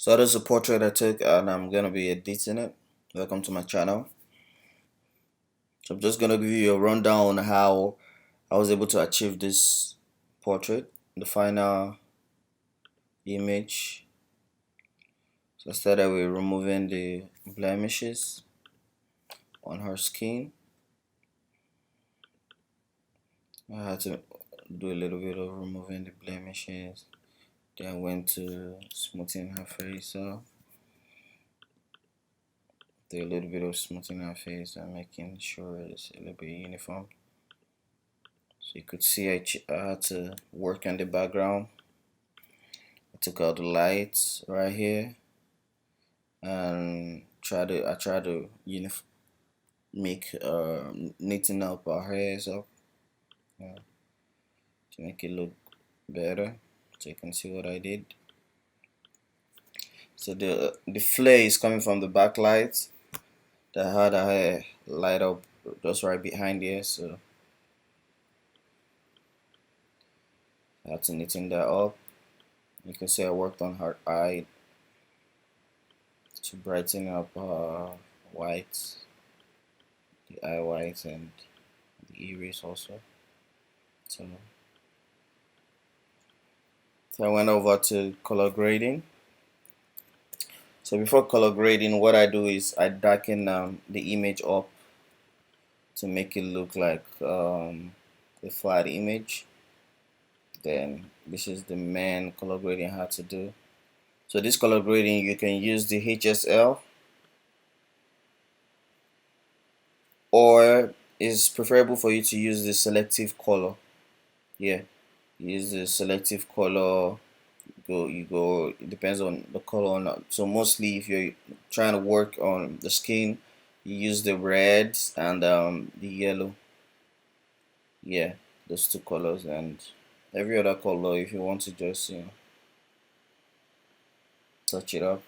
So this is a portrait I took and I'm gonna be editing it. Welcome to my channel. So I'm just gonna give you a rundown on how I was able to achieve this portrait, the final image. So I started with removing the blemishes on her skin. I had to do a little bit of removing the blemishes. Then I went to smoothing her face up. Do a little bit of smoothing her face and making sure it's a little bit uniform. So you could see I had to work on the background. I took out the lights right here and I try to make neaten up our hairs up to make it look better. So you can see what I did. So the flare is coming from the backlight that had her hair light up just right behind here. So I had to neaten that up. You can see I worked on her eye to brighten up white, the eye white and the iris also. So, so I went over to color grading. So before color grading, what I do is I darken the image up to make it look like a flat image. Then this is the main color grading I had to do. So this color grading, you can use the HSL, or it's preferable for you to use the selective color. Yeah, use the selective color. You go, it depends on the color or not. So mostly if you're trying to work on the skin, you use the reds and the yellow. Yeah, those two colors, and every other color if you want to just touch it up.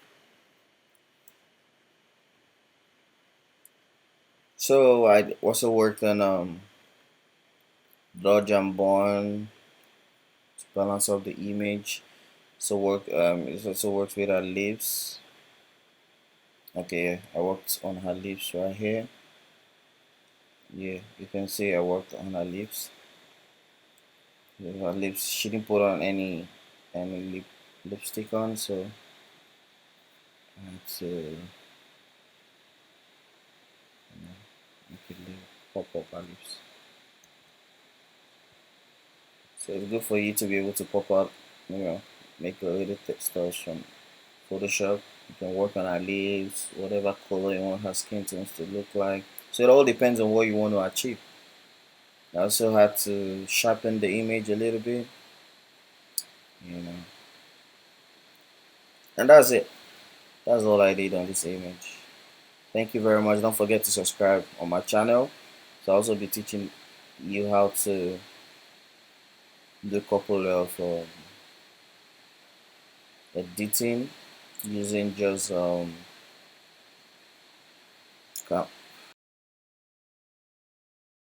So I also worked on dodge and burn to balance up the image. So it also works with her lips. Okay, I worked on her lips right here. Yeah, you can see I worked on her lips. Her lips, she didn't put on any lipstick on, so I had to make it pop up her lips. So it's good for you to be able to pop up, make a little textures from Photoshop. You can work on her lips, whatever color you want her skin tones to look like. So it all depends on what you want to achieve. I also had to sharpen the image a little bit, you know, and that's it. That's all I did on this image. Thank you very much. Don't forget to subscribe on my channel. So I'll also be teaching you how to do a couple of editing using just